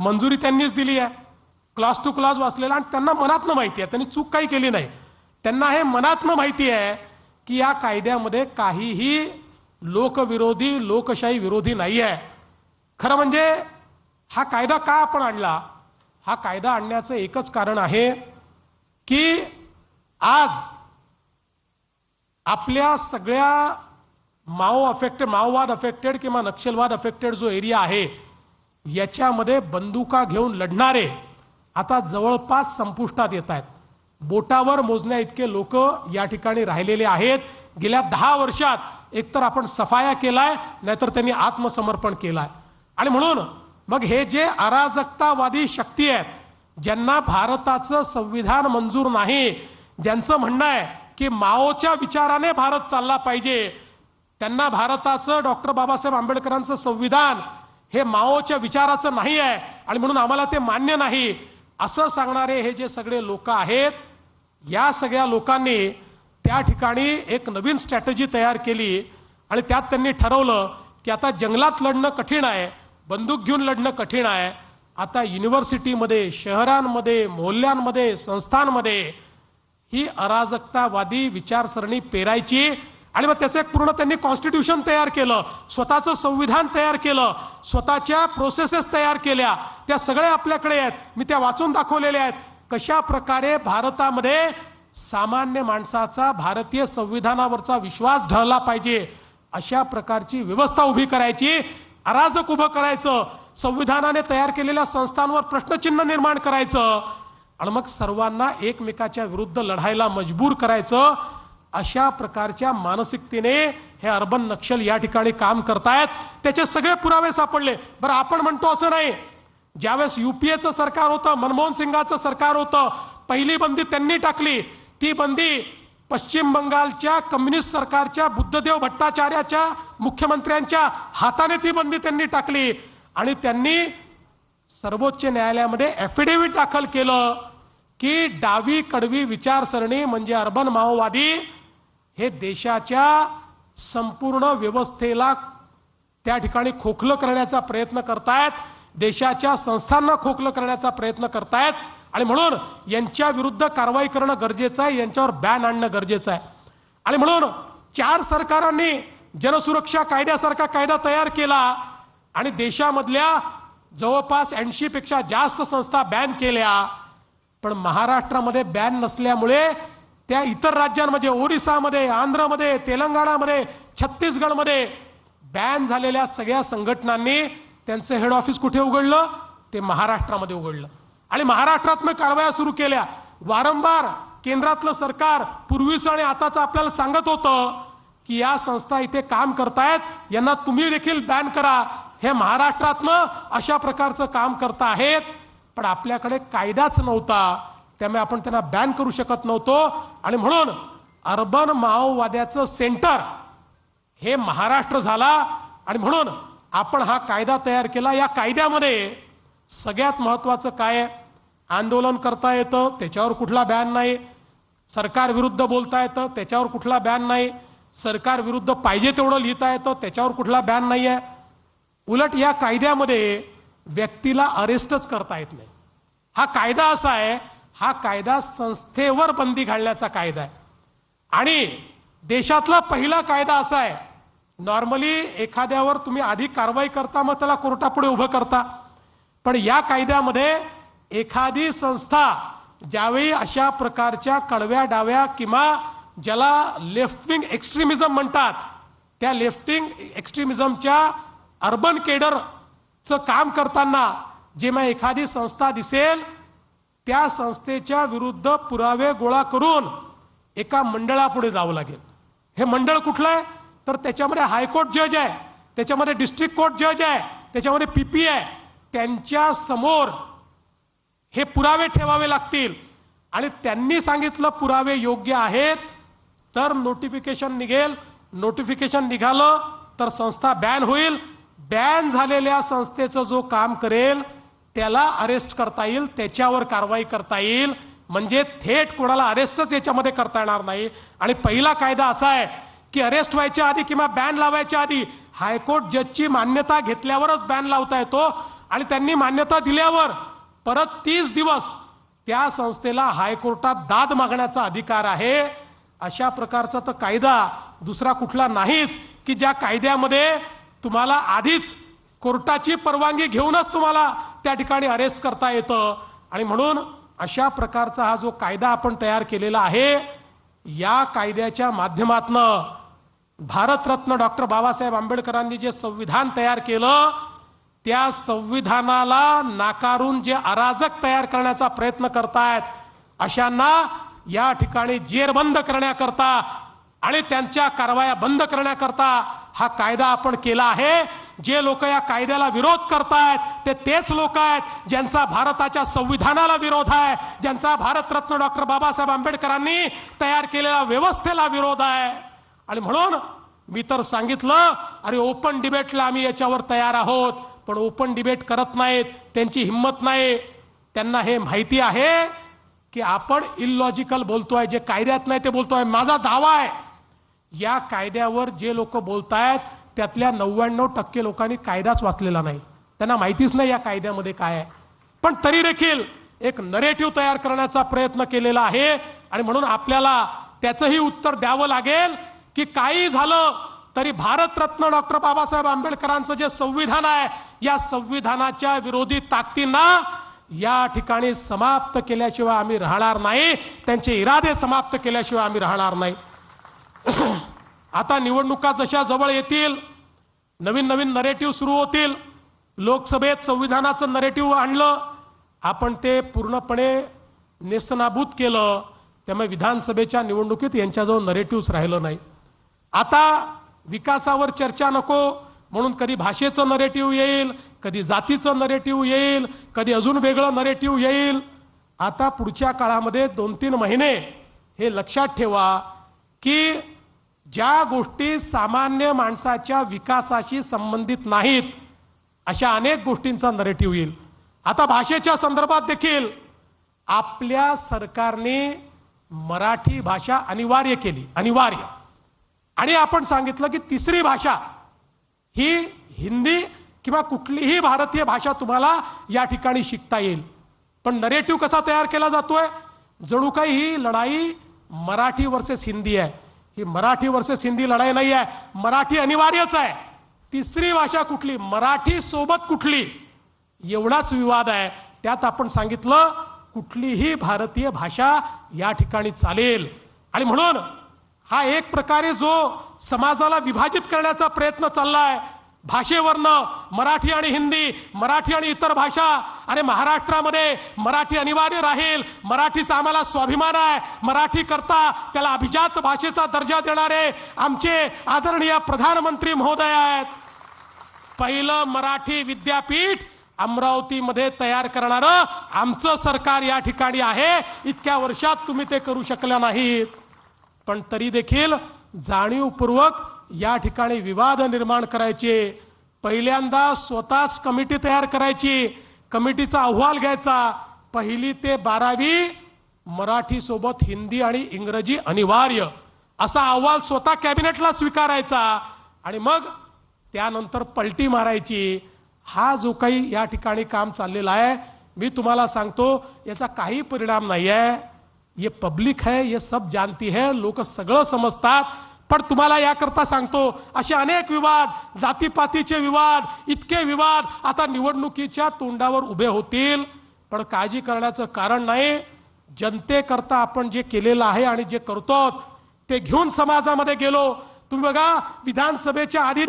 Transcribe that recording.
मंजुरी त्यांनीच दिली आहे, क्लॉज टू क्लॉज वाचलेला, आणि त्यांना मनातनं माहिती आहे, त्यांनी चूक काही केली नाही. त्यांना हे मनातनं माहिती आहे की या कायद्यामध्ये काहीही लोकविरोधी, लोकशाही विरोधी नाही आहे. खरं म्हणजे हा कायदा का आपण आणला? हा कायदा आणण्याचं एकच कारण आहे की आज आपल्या सगळ्या माओवाद अफेक्टेड किंवा नक्षलवाद अफेक्टेड जो एरिया आहे याच्यामध्ये बंदुका घेऊन लढणारे आता जवळपास संपुष्टात येत आहेत. बोटावर मोजण्या इतके लोक या ठिकाणी राहिलेले आहेत. गेल्या 10 वर्षात एकतर आपण सफाया केलाय, नाहीतर त्यांनी आत्मसमर्पण केलाय. आणि म्हणून मग हे जे अराजकतावादी शक्ती आहेत, ज्यांना भारताचं संविधान मंजूर नाही, ज्यांचं म्हणणं आहे की माओच्या विचाराने भारत चालला पाहिजे, त्यांना भारताचं डॉक्टर बाबासाहेब आंबेडकरांचं संविधान हे माओच्या विचाराचं नाही आहे आणि म्हणून आम्हाला ते मान्य नाही, असं सांगणारे हे जे सगळे लोक आहेत, या सगळ्या लोकांनी त्या ठिकाणी एक नवीन स्ट्रॅटेजी तयार केली आणि त्यात त्यांनी ठरवलं की आता जंगलात लढणं कठीण आहे, बंदूक घेऊन लढणं कठीण आहे, आता युनिव्हर्सिटीमध्ये, शहरांमध्ये, मोहल्ल्यांमध्ये, संस्थांमध्ये ही अराजकतावादी विचारसरणी पेरायची. आणि मग त्याचं एक पूर्ण त्यांनी कॉन्स्टिट्यूशन तयार केलं, स्वतःचं संविधान तयार केलं, स्वतःच्या प्रोसेसेस तयार केल्या. त्या सगळ्या आपल्याकडे आहेत, मी त्या वाचून दाखवलेल्या आहेत. कशा प्रकारे भारतामध्ये सामान्य माणसाचा भारतीय संविधानावरचा विश्वास ढळला पाहिजे, अशा प्रकारची व्यवस्था उभी करायची, अराजक उभं करायचं, संविधानाने तयार केलेल्या संस्थांवर प्रश्नचिन्ह निर्माण करायचं आणि मग सर्वांना एकमेकाच्या विरुद्ध लढायला मजबूर करायचं. अशा प्रकारच्या मानसिकतेने हे अर्बन नक्षल या ठिकाणी काम करतायत. त्याचे सगळे पुरावे सापडले. बरं, आपण म्हणतो असं नाही, ज्यावेळेस युपीएचं सरकार होतं, मनमोहन सिंगाचं सरकार होतं, पहिली बंदी त्यांनी टाकली. ती बंदी पश्चिम बंगालच्या कम्युनिस्ट सरकारच्या बुद्धदेव भट्टाचार्याच्या मुख्यमंत्र्यांच्या हाताने ती बंदी त्यांनी टाकली आणि त्यांनी सर्वोच्च न्यायालयामध्ये ॲफिडेव्हिट दाखल केलं की डावी कडवी विचारसरणी म्हणजे अर्बन माओवादी हे देशाच्या संपूर्ण व्यवस्थेला त्या ठिकाणी खोखलं करण्याचा प्रयत्न करतायत, देशाच्या संस्थांना खोखलं करण्याचा प्रयत्न करतायत आणि म्हणून यांच्या विरुद्ध कारवाई करणं गरजेचं आहे, यांच्यावर बॅन आणणं गरजेचं आहे. आणि म्हणून 4 सरकारांनी जनसुरक्षा कायद्यासारखा कायदा तयार केला आणि देशामधल्या जवळपास 80 पेक्षा जास्त संस्था बॅन केल्या. पण महाराष्ट्रामध्ये बॅन नसल्यामुळे त्या इतर राज्यांमध्ये, ओरिसामध्ये, आंध्रमध्ये, तेलंगणामध्ये, छत्तीसगडमध्ये बॅन झालेल्या सगळ्या संघटनांनी त्यांचं हेड ऑफिस कुठे उघडलं? ते महाराष्ट्रामध्ये उघडलं आणि महाराष्ट्रातनं कारवाया सुरू केल्या. वारंवार केंद्रातलं सरकार पूर्वीचं आणि आताचं आपल्याला सांगत होतं की या संस्था इथे काम करतायत, यांना तुम्ही देखील बॅन करा. हे महाराष्ट्रातनं अशा प्रकारचं काम करता आहेत, पण आपल्याकडे कायदाच नव्हता, त्यामुळे आपण त्यांना बॅन करू शकत नव्हतो. आणि म्हणून अर्बन माओवाद्याचं सेंटर हे महाराष्ट्र झाला आणि म्हणून आपण हा कायदा तयार केला. या कायद्यामध्ये सगळ्यात महत्त्वाचं काय आहे? आंदोलन करता येतं, त्याच्यावर कुठला बॅन नाही. सरकार विरुद्ध बोलता येतं, त्याच्यावर कुठला बॅन नाही. सरकार विरुद्ध पाहिजे तेवढं लिहिता येतं, त्याच्यावर कुठला बॅन नाही आहे. उलट या कायद्यामध्ये व्यक्तीला अरेस्टच करता येत नाही. हा कायदा असा आहे, हा कायदा संस्थेवर बंदी घालण्याचा कायदा आहे आणि देशातला पहिला कायदा असा आहे. नॉर्मली एखाद्यावर तुम्ही आधी कारवाई करता, मग त्याला कोर्टापुढे उभं करता, पण या कायद्यामध्ये एखादी संस्था ज्यावेळी अशा प्रकारच्या कडव्या डाव्या किंवा ज्याला लेफ्ट विंग एक्स्ट्रीमिझम म्हणतात, त्या लेफ्ट विंग एक्स्ट्रीमिझमच्या अर्बन केडरचं काम करताना जेव्हा एखादी संस्था दिसेल, त्या संस्थेच्या विरुद्ध पुरावे गोळा करून एका मंडळापुढे जावं लागेल. हे मंडळ कुठलं आहे? तर त्याच्यामध्ये हायकोर्ट जज आहे, त्याच्यामध्ये डिस्ट्रिक्ट कोर्ट जज आहे, त्याच्यामध्ये पीपी आहे. त्यांच्या समोर हे पुरावे ठेवावे लागतील आणि त्यांनी सांगितलं पुरावे योग्य आहेत तर नोटिफिकेशन निघेल. नोटिफिकेशन निघालं तर संस्था बॅन होईल. बॅन झालेल्या संस्थेचं जो काम करेल त्याला अरेस्ट करता येईल, त्याच्यावर कारवाई करता येईल. म्हणजे थेट कोणाला अरेस्टच याच्यामध्ये करता येणार नाही. आणि पहिला कायदा असा आहे की अरेस्ट व्हायच्या आधी किंवा बॅन लावायच्या आधी हायकोर्ट जजची मान्यता घेतल्यावरच बॅन लावता येतो. आणि त्यांनी मान्यता दिल्यावर परत 30 दिवस त्या संस्थेला हायकोर्टात दाद मागण्याचा अधिकार आहे। अशा प्रकारचा तर कायदा दुसरा कुठला नाहीच की ज्या कायद्यामध्ये तुम्हाला आधीच कोर्टाची परवानगी घेऊनच तुम्हाला त्या ठिकाणी अरेस्ट करता येतं। आणि म्हणून अशा प्रकारचा हा जो कायदा आपण तयार केलेला आहे, या कायद्याच्या माध्यमातून भारतरत्न डॉक्टर बाबासाहेब आंबेडकरांनी जे संविधान तयार केलं, त्या संविधानाला नाकारून जे अराजक तयार करण्याचा प्रयत्न करतायत अशांना या ठिकाणी जेरबंद करण्याकरता आणि त्यांच्या कारवाया बंद करण्याकरता हा कायदा आपण केला आहे। जे लोक या कायद्याला विरोध करतायत ते तेच लोक आहेत ज्यांचा भारताच्या संविधानाला विरोध आहे, ज्यांचा भारतरत्न डॉक्टर बाबासाहेब आंबेडकरांनी तयार केलेल्या व्यवस्थेला विरोध आहे। आणि म्हणून मी तर सांगितलं, अरे ओपन डिबेटला आम्ही याच्यावर तयार आहोत, पण ओपन डिबेट करत नाहीत, त्यांची हिंमत नाही। त्यांना हे माहिती आहे की आपण इलॉजिकल बोलतोय, जे कायद्यात नाही ते बोलतोय। माझा दावा आहे या कायद्यावर जे लोक बोलतायत त्यातल्या 99% लोकांनी कायदाच वाचलेला नाही, त्यांना माहितीच नाही या कायद्यामध्ये काय आहे। पण तरी देखील एक नरेटिव्ह तयार करण्याचा प्रयत्न केलेला आहे। आणि म्हणून आपल्याला त्याचंही उत्तर द्यावं लागेल की काही झालं तरी भारतरत्न डॉक्टर बाबासाहेब आंबेडकरांचं जे संविधान आहे, या संविधानाच्या विरोधी ताकदींना या ठिकाणी समाप्त केल्याशिवाय आम्ही राहणार नाही, त्यांचे इरादे समाप्त केल्याशिवाय आम्ही राहणार नाही। आता निवडणुका जशा जवळ येतील, नवीन नवीन नरेटिव्ह सुरू होतील। लोकसभेत संविधानाचं नरेटिव्ह आणलं, आपण ते पूर्णपणे नेस्तनाबूत केलं, त्यामुळे विधानसभेच्या निवडणुकीत यांच्याजवळ नरेटिव्हच राहिलं नाही। आता विकासावर चर्चा नको म्हणून कधी भाषेचं नरेटिव्ह येईल, कधी जातीचं नरेटिव्ह येईल, कधी अजून वेगळं नरेटिव्ह येईल। आता पुढच्या काळामध्ये 2-3 महिने हे लक्षात ठेवा की ज्या गोष्टी सामान्य माणसाच्या विकासाशी संबंधित नाहीत अशा अनेक गोष्टींचा नरेटिव्ह येईल। आता भाषेच्या संदर्भात देखील आपल्या सरकारने मराठी भाषा अनिवार्य केली, अनिवार्य। आणि आपण सांगितलं की तिसरी भाषा ही हिंदी किंवा कुठलीही भारतीय भाषा तुम्हाला या ठिकाणी शिकता येईल। पण नरेटिव्ह कसा तयार केला जातोय, जणू काही ही लढाई मराठी वर्सेस हिंदी आहे। ही मराठी वर्सेस हिंदी लढाई नाही आहे, मराठी अनिवार्यच आहे। तिसरी भाषा कुठली, मराठी सोबत कुठली, एवढाच विवाद आहे। त्यात आपण सांगितलं कुठलीही भारतीय भाषा या ठिकाणी चालेल। आणि म्हणून हा एक प्रकारे जो समाजाला विभाजित करण्याचा प्रयत्न चाललाय भाषेवरनं, मराठी आणि हिंदी, मराठी आणि इतर भाषा, अरे महाराष्ट्रामध्ये मराठी अनिवार्य राहील, मराठीचा आम्हाला स्वाभिमान आहे, मराठी करता त्याला अभिजात भाषेचा दर्जा देणारे आमचे आदरणीय प्रधानमंत्री महोदय आहेत। पहिलं मराठी विद्यापीठ अमरावतीमध्ये तयार करणारं आमचं सरकार या ठिकाणी आहे। इतक्या वर्षात तुम्ही ते करू शकला नाहीत, पण तरी देखील जाणीवपूर्वक या ठिकाणी विवाद निर्माण करायचे। पहिल्यांदा स्वतःच कमिटी तयार करायची, कमिटीचा अहवाल घ्यायचा, 1ली ते 12वी मराठी सोबत हिंदी आणि इंग्रजी अनिवार्य असा अहवाल स्वतः कॅबिनेटला स्वीकारायचा आणि मग त्यानंतर पलटी मारायची। हा जो काही या ठिकाणी काम चाललेला आहे, मी तुम्हाला सांगतो याचा काही परिणाम नाही आहे। ये पब्लिक है, ये सब जानती है, लोक सगळं समजतात। पण तुम्हाला याकरता सांगतो असे अनेक विवाद, जातीपातीचे विवाद, इतके विवाद आता निवडणुकीच्या तोंडावर उभे होतील। पण काळजी करण्याचं कारण नाही, जनतेकरता आपण जे केलेलं आहे आणि जे करतो ते घेऊन समाजामध्ये गेलो। तुम्ही बघा विधानसभेच्या आधी